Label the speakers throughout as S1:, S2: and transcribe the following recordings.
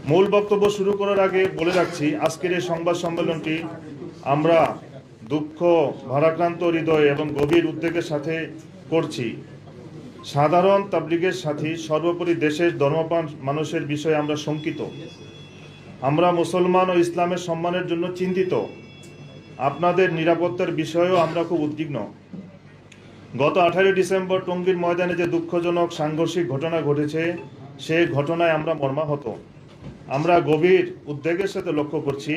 S1: মূল বক্তব্য শুরু করার আগে বলে রাখছি, আজকের এই সংবাদ সম্মেলনটি আমরা দুঃখ, ভারাক্রান্ত হৃদয় এবং গভীর উদ্বেগের সাথে করছি। সাধারণ তাবলিগের সাথী, সর্বোপরি দেশের ধর্মপ্রাণ মানুষের বিষয়ে আমরা শঙ্কিত। আমরা মুসলমান ও ইসলামের সম্মানের জন্য চিন্তিত। আপনাদের নিরাপত্তার বিষয়েও আমরা খুব উদ্বিগ্ন। গত 18 ডিসেম্বর টঙ্গীর ময়দানে যে দুঃখজনক সাংঘর্ষিক ঘটনা ঘটেছে, সেই ঘটনায় আমরা মর্মাহত। আমরা গভীর উদ্বেগের সাথে লক্ষ্য করছি,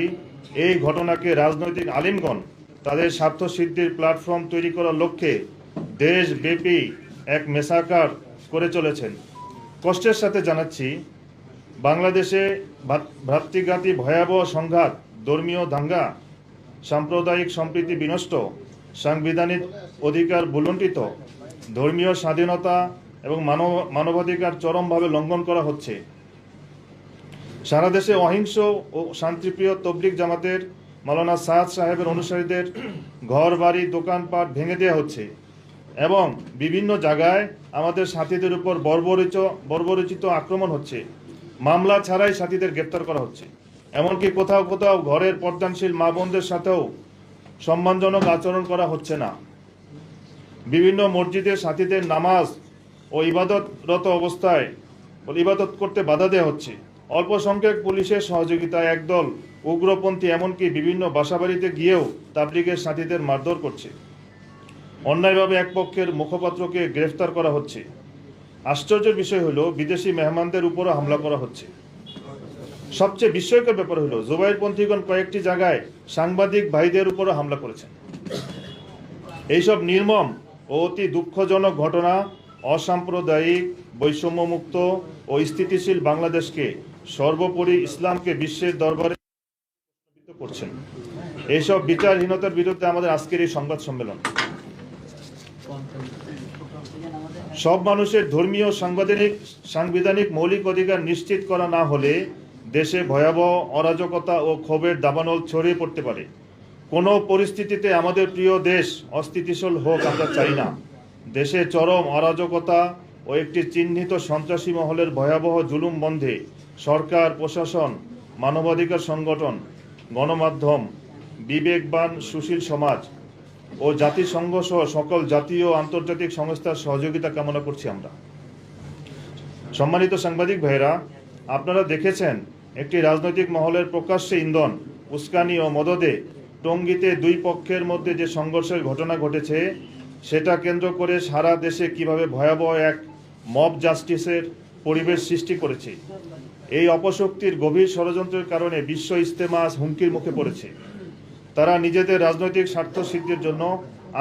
S1: এই ঘটনাকে রাজনৈতিক আলিমগণ তাদের স্বার্থ সিদ্ধির প্ল্যাটফর্ম তৈরি করার লক্ষ্যে দেশব্যাপী এক মেসাকার করে চলেছেন। কষ্টের সাথে জানাচ্ছি, বাংলাদেশে ভ্রাতৃঘাতী ভয়াবহ সংঘাত, ধর্মীয় দাঙ্গা, সাম্প্রদায়িক সম্প্রীতি বিনষ্ট, সাংবিধানিক অধিকার ভুলুণ্ঠিত, ধর্মীয় স্বাধীনতা এবং মানবাধিকার চরমভাবে লঙ্ঘন করা হচ্ছে। সারা দেশে অহিংস ও শান্তিপ্রিয় তবলিগ জামাতের মাওলানা সাদ সাহেবের অনুসারীদের ঘর বাড়ি দোকানপাট ভেঙে দেওয়া হচ্ছে এবং বিভিন্ন জায়গায় আমাদের সাথীদের উপর বর্বরোচিত আক্রমণ হচ্ছে। মামলা ছাড়াই সাথীদের গ্রেপ্তার করা হচ্ছে। এমনকি কোথাও কোথাও ঘরের পর্দানশীল মা বোনদের সাথেও সম্মানজনক আচরণ করা হচ্ছে না। বিভিন্ন মসজিদে সাথীদের নামাজ ও ইবাদতরত অবস্থায় ইবাদত করতে বাধা দেওয়া হচ্ছে। অল্প সংখ্যক পুলিশের সহযোগিতায় একদল উগ্রপন্থী এমনকি বিভিন্ন বাসাবাড়িতে গিয়েও তাবলিগের সাথীদের মারধর করছে। অন্যায়ভাবে এক পক্ষের মুখপাত্রকে গ্রেফতার করা হচ্ছে। আশ্চর্যের বিষয় হলো, বিদেশি মেহমানদের উপরও হামলা করা হচ্ছে। সবচেয়ে বিস্ময়কর ব্যাপার হলো, জুবাইরপন্থীগণ কয়েকটি জায়গায় সাংবাদিক ভাইদের উপরও হামলা করেছেন। এইসব নির্মম ও অতি দুঃখজনক ঘটনা অসাম্প্রদায়িক, বৈষম্যমুক্ত ও স্থিতিশীল বাংলাদেশকে, সর্বোপরি ইসলামকে বিশ্বের দরবারে করছেন। এইসব বিচারহীনতার বিরুদ্ধে আমাদের আজকের এই সংবাদ সম্মেলন। সব মানুষের ধর্মীয় সাংবিধানিক মৌলিক অধিকার নিশ্চিত করা না হলে দেশে ভয়াবহ অরাজকতা ও ক্ষোভের দাবানল ছড়িয়ে পড়তে পারে। কোনো পরিস্থিতিতে আমাদের প্রিয় দেশ অস্থিতিশীল হোক আমরা চাই না। দেশে চরম অরাজকতা ও একটি চিহ্নিত সন্ত্রাসী মহলের ভয়াবহ জুলুম বন্ধে সরকার, প্রশাসন, মানবাধিকার সংগঠন, গণমাধ্যম, বিবেকবান সুশীল সমাজ ও জাতিসংঘ সহ সকল জাতীয় ও আন্তর্জাতিক সংস্থার সহযোগিতা কামনা করছি আমরা। সম্মানিত সাংবাদিক ভাইয়েরা, আপনারা দেখেছেন একটি রাজনৈতিক মহলের প্রকাশ্যে ইন্ধন, উস্কানি ও মদদে টঙ্গীতে দুই পক্ষের মধ্যে যে সংঘর্ষের ঘটনা ঘটেছে, সেটা কেন্দ্র করে সারা দেশে কিভাবে ভয়াবহ এক মব জাস্টিসের পরিবেশ সৃষ্টি করেছে। এই অপশক্তির গভীর ষড়যন্ত্রের কারণে বিশ্ব ইজতেমা হুমকির মুখে পড়েছে। তারা নিজেদের রাজনৈতিক স্বার্থ সিদ্ধির জন্য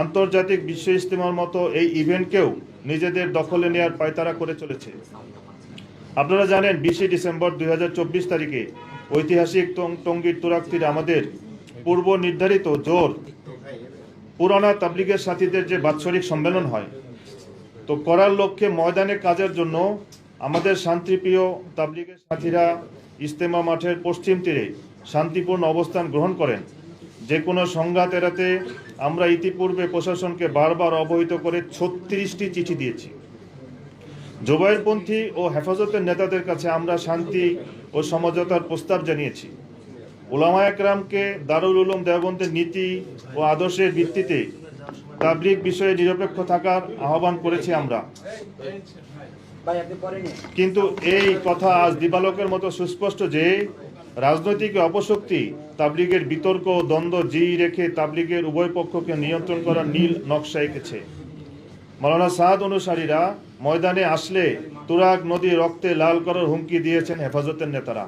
S1: আন্তর্জাতিক বিশ্ব ইজতেমার মতো এই ইভেন্টকেও নিজেদের দখলে নেওয়ার পায়তারা করে চলেছে। আপনারা জানেন, 20 ডিসেম্বর 2024 তারিখে ঐতিহাসিক টঙ্গীর তুরাগতীরে আমাদের পূর্ব নির্ধারিত জোর পুরানা তাবলিগের সাথীদের যে বাৎসরিক সম্মেলন হয়, তো করার লক্ষ্যে ময়দানে কাজের জন্য আমাদের শান্তিপ্রিয় তাবলিগের সাথীরা ইজতেমা মাঠের পশ্চিম তীরে শান্তিপূর্ণ অবস্থান গ্রহণ করেন। যে কোনো সংঘাত এড়াতে আমরা ইতিপূর্বে প্রশাসনকে বারবার অবহিত করে 36টি চিঠি দিয়েছি। জুবাইরপন্থী ও হেফাজতের নেতাদের কাছে আমরা শান্তি ও সমঝোতার প্রস্তাব জানিয়েছি। উলামা একরামকে দারুল উলুম দেওবন্দের নীতি ও আদর্শের ভিত্তিতে তাবলিগ বিষয়ে নিরপেক্ষ থাকার আহ্বান করেছি আমরা। কিন্তু এই কথা আজ দিবালোকের মতো সুস্পষ্ট যে রাজনৈতিক অপশক্তি তাবলিগের বিতর্ক ও দ্বন্দ্ব জিই রেখে তাবলিগের উভয় পক্ষকে নিয়ন্ত্রণ করার নীল নকশা এঁকেছে। মাওলানা সাদ অনুসারীরা ময়দানে আসলে তুরাগ নদী রক্তে লাল করার হুমকি দিয়েছেন হেফাজতের নেতারা,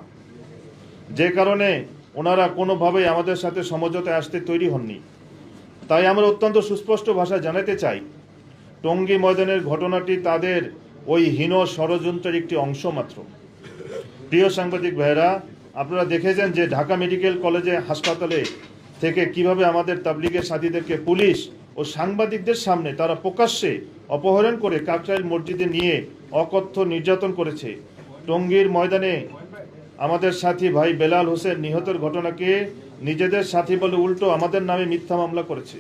S1: যে কারণে ওনারা কোনোভাবেই আমাদের সাথে সমঝোতায় আসতে তৈরি হননি। তাই আমরা অত্যন্ত সুস্পষ্ট ভাষায় জানাতে চাই, টঙ্গী ময়দানের ঘটনাটি তাদের ওই হীন ষড়যন্ত্রের একটি অংশ মাত্র। প্রিয় সাংবাদিক ভাইয়েরা, আপনারা দেখেছেন যে ঢাকা মেডিকেল কলেজে হাসপাতালে থেকে কিভাবে আমাদের তাবলিগের সাথীদেরকে পুলিশ ও সাংবাদিকদের সামনে তারা প্রকাশ্যে অপহরণ করে কাকরাইল মসজিদে নিয়ে অকথ্য নির্যাতন করেছে। টঙ্গীর ময়দানে আমাদের সাথী ভাই বেলাল হোসেন নিহতের ঘটনাকে নিজেদের সাথী বলে উল্টো আমাদের নামে মিথ্যা মামলা করেছে।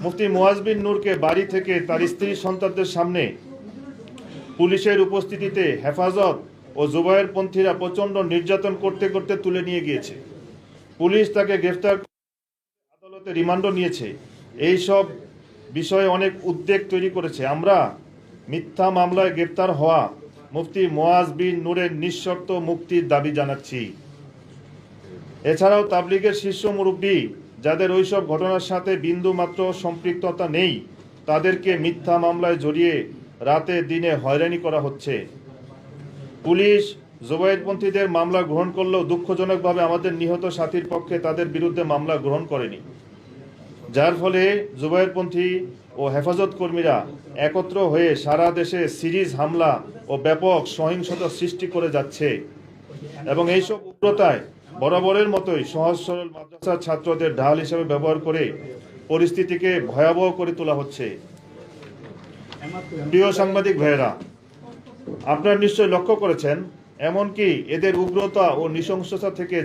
S1: মুফতি মুয়াজ বিন নূরকে বাড়ি থেকে তার স্ত্রী সন্তানদের সামনে পুলিশের উপস্থিতিতে হেফাজত ও ও জুবায়েরপন্থীরা প্রচণ্ড নির্যাতন করতে করতে তুলে নিয়ে গিয়েছে। পুলিশ তাকে গ্রেফতার আদালতে রিমান্ডও নিয়েছে। এই সব বিষয়ে অনেক উদ্বেগ তৈরি করেছে। আমরা মিথ্যা মামলায় গ্রেফতার হওয়া মুফতি মুয়াজ বিন নূরের নিঃশর্ত মুক্তির দাবি জানাচ্ছি। এছাড়াও তাবলিগের শীর্ষ মুরব্বী যাদের ওইসব ঘটনার সাথে বিন্দু মাত্র সম্পৃক্ততা নেই, তাদেরকে মিথ্যা মামলায় জড়িয়ে রাতে দিনে হয়রানি করা হচ্ছে। পুলিশ জুবায়েরপন্থীদের মামলা গ্রহণ করলেও দুঃখজনকভাবে আমাদের নিহত সাথীর পক্ষে তাদের বিরুদ্ধে মামলা গ্রহণ করেনি, যার ফলে জুবায়েরপন্থী ও হেফাজত কর্মীরা একত্র হয়ে সারা দেশে সিরিজ হামলা ও ব্যাপক সহিংসতা সৃষ্টি করে যাচ্ছে এবং এইসব উগ্রতায় বরাবরের মতোই সহজ সরল মাদ্রাসার ছাত্রদের ঢাল হিসেবে ব্যবহার করে পরিস্থিতিকে ভয়াবহ করে তোলা হচ্ছে। প্রিয় সাংবাদিক ভাইয়েরা, আপনারা নিশ্চয় লক্ষ্য করেছেন, এমনকি এদের উগ্রতা ও নৃশংসতা থেকে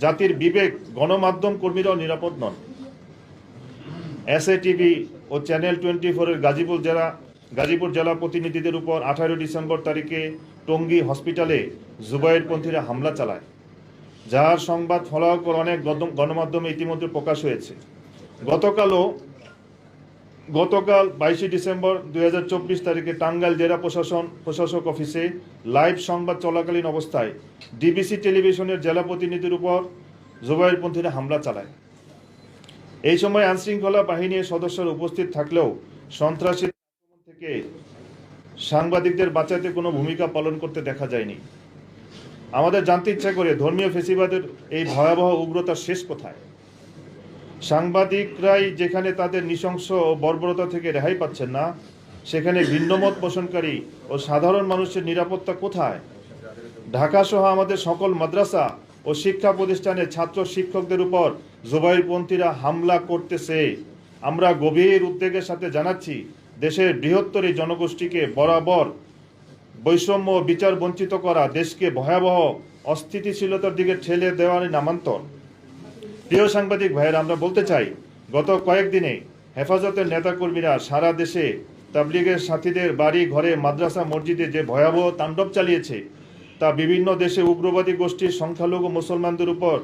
S1: জাতির বিবেক গণমাধ্যম কর্মীরাও নিরাপদ নন। এসএটিভি ও চ্যানেল 24-এর গাজীপুর জেলা প্রতিনিধিদের উপর 18 ডিসেম্বর তারিখে টঙ্গী হসপিটালে জুবায়েরপন্থীরা হামলা চালায়, যার সংবাদ ফলাফল অনেক গণমাধ্যমে ইতিমধ্যে প্রকাশ হয়েছে। গতকাল 22 ডিসেম্বর 2024 তারিখে টাঙ্গাইল জেলা প্রশাসক অফিসে লাইভ সংবাদ চলাকালীন অবস্থায় ডিবিসি টেলিভিশনের জেলা প্রতিনিধির উপর জুবায়েরপন্থীরা হামলা চালায়। এই সময় আইনশৃঙ্খলা বাহিনীর সদস্যরা উপস্থিত থাকলেও সন্ত্রাসী আক্রমণ থেকে সাংবাদিকদের বাঁচাতে কোনো ভূমিকা পালন করতে দেখা যায়নি। আমাদের জানতে ইচ্ছা করে ধর্মীয় ফেসিবাদের এই ভয়াবহ উগ্রতার শেষ কোথায়? সাংবাদিকরাই যেখানে তাদের নৃশংস ও বর্বরতা থেকে রেহাই পাচ্ছেন না, সেখানে ভিন্নমত পোষণকারী ও সাধারণ মানুষের নিরাপত্তা কোথায়? ঢাকা সহ আমাদের সকল মাদ্রাসা ও শিক্ষা প্রতিষ্ঠানের ছাত্র শিক্ষকদের উপর জুবায়েরপন্থীরা হামলা করতেছে। আমরা গভীর উদ্বেগের সাথে জানাচ্ছি, দেশের বৃহত্তর এই জনগোষ্ঠীকে বরাবর বৈষম্য বিচার বঞ্চিত করা দেশকে ভয়াবহ অস্থিতিশীলতার দিকে ঠেলে দেওয়ার নামান্তর। প্রিয় সাংবাদিক ভাইয়েরা, আমরা বলতে চাই, গত কয়েকদিনে হেফাজতের নেতাকর্মীরা সারা দেশে তাবলিগের সাথীদের বাড়ি ঘরে মাদ্রাসা মসজিদে যে ভয়াবহ তাণ্ডব চালিয়েছে, তা বিভিন্ন দেশে উগ্রবাদী গোষ্ঠীর সংখ্যালঘু মুসলমানদের উপর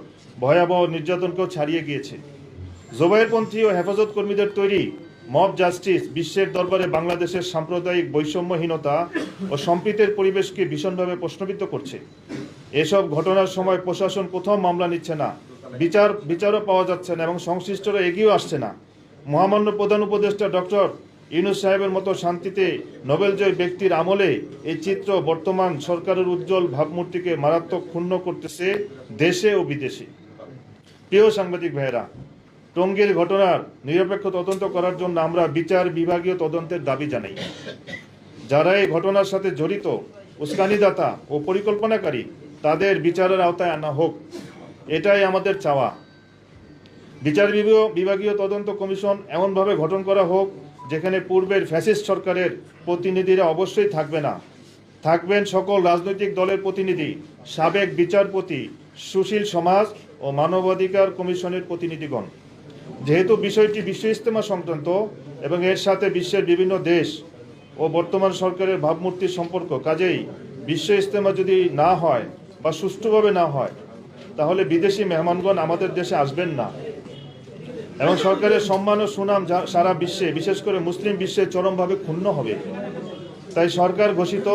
S1: ভয়াবহ নির্যাতনকেও ছাড়িয়ে গিয়েছে। জুবায়েরপন্থী ও হেফাজত কর্মীদের তৈরি মব জাস্টিস বিশ্বের দরবারে বাংলাদেশের সাম্প্রদায়িক বৈষম্যহীনতা ও সম্প্রীতির পরিবেশকে ভীষণভাবে প্রশ্নবিদ্ধ করছে। এসব ঘটনার সময় প্রশাসন কোথাও মামলা নিচ্ছে না, বিচারও পাওয়া যাচ্ছে না এবং সংশ্লিষ্টরা এগিয়েও আসছে না। মহামান্য প্রধান উপদেষ্টা ডক্টর ইউনূস সাহেবের মতো শান্তিতে নোবেলজয়ী ব্যক্তির আমলে এই চিত্র বর্তমান সরকারের উজ্জ্বল ভাবমূর্তিকে মারাত্মক ক্ষুণ্ণ করতেছে দেশে ও বিদেশে। প্রিয় সাংবাদিক ভাইয়েরা, টঙ্গীর ঘটনার নিরপেক্ষ তদন্ত করার জন্য আমরা বিচার বিভাগীয় তদন্তের দাবি জানাই। যারা এই ঘটনার সাথে জড়িত, উস্কানিদাতা ও পরিকল্পনাকারী, তাদের বিচারের আওতায় আনা হোক, এটাই আমাদের চাওয়া। বিচার বিভাগীয় তদন্ত কমিশন এমনভাবে গঠন করা হোক যেখানে পূর্বের ফ্যাসিস্ট সরকারের প্রতিনিধিরা অবশ্যই থাকবে না, থাকবেন সকল রাজনৈতিক দলের প্রতিনিধি, সাবেক বিচারপতি, সুশীল সমাজ ও মানবাধিকার কমিশনের প্রতিনিধিগণ। যেহেতু বিষয়টি বিশ্ব ইজতেমা সংক্রান্ত এবং এর সাথে বিশ্বের বিভিন্ন দেশ ও বর্তমান সরকারের ভাবমূর্তির সম্পর্ক, কাজেই বিশ্ব ইজতেমা যদি না হয় বা সুষ্ঠুভাবে না হয়, তাহলে বিদেশি মেহমানগণ আমাদের দেশে আসবেন না এবং সরকারের সম্মান ও সুনাম সারা বিশ্বে, বিশেষ করে মুসলিম বিশ্বে চরমভাবে ক্ষুণ্ণ হবে। তাই সরকার ঘোষিত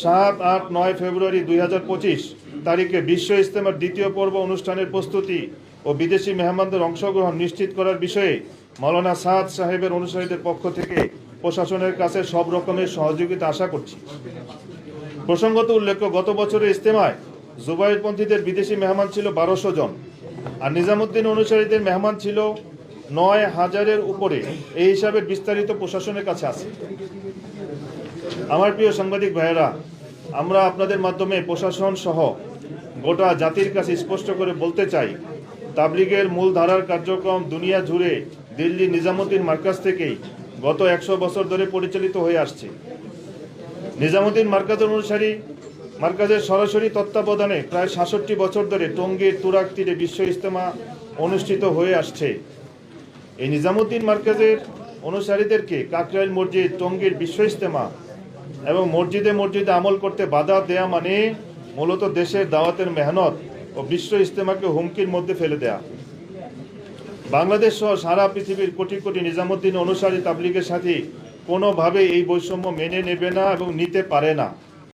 S1: 7-8-9 ফেব্রুয়ারি 2025 তারিখে বিশ্ব ইজতেমার দ্বিতীয় পর্ব অনুষ্ঠানের প্রস্তুতি ও বিদেশি মেহমানদের অংশগ্রহণ নিশ্চিত করার বিষয়ে মাওলানা সাদ সাহেবের অনুসারীদের পক্ষ থেকে প্রশাসনের কাছে সব রকমের সহযোগিতা আশা করছি। প্রসঙ্গত উল্লেখ্য, গত বছরের ইজতেমায় জুবায়েরপন্থীদের বিদেশি মেহমান ছিল 1200 জন আর নিজামুদ্দিন অনুসারীদের মেহমান ছিল 9000-এর উপরে। এই হিসাবে বিস্তারিত প্রশাসনের কাছে আছে। আমার প্রিয় সাংবাদিক ভাইয়েরা, আমরা আপনাদের মাধ্যমে প্রশাসন সহ গোটা জাতির কাছে স্পষ্ট করে বলতে চাই, তাবলিগের মূল ধারার কার্যক্রম দুনিয়া জুড়ে দিল্লি নিজামুদ্দিন মার্কাজ থেকেই গত 100 বছর ধরে পরিচালিত হয়ে আসছে। নিজামুদ্দিন মার্কাজের সরাসরি তত্ত্বাবধানে প্রায় 66 বছর ধরে টঙ্গীর তুরাগ তীরে বিশ্ব ইজতেমা অনুষ্ঠিত হয়ে আসছে। এই নিজামুদ্দিন মার্কাজের অনুসারীদেরকে কাকরাইল মসজিদ, টঙ্গীর বিশ্ব ইজতেমা এবং মসজিদে মসজিদে আমল করতে বাধা দেয়া মানে মূলত দেশের দাওয়াতের মেহনত ও বিশ্ব ইজতেমাকে হুমকির মধ্যে ফেলে দেয়া। বাংলাদেশ সহ সারা পৃথিবীর কোটি কোটি নিজামুদ্দিন অনুসারী তাবলিগের সাথে কোনোভাবেই এই বৈষম্য মেনে নেবে না এবং নিতে পারে না।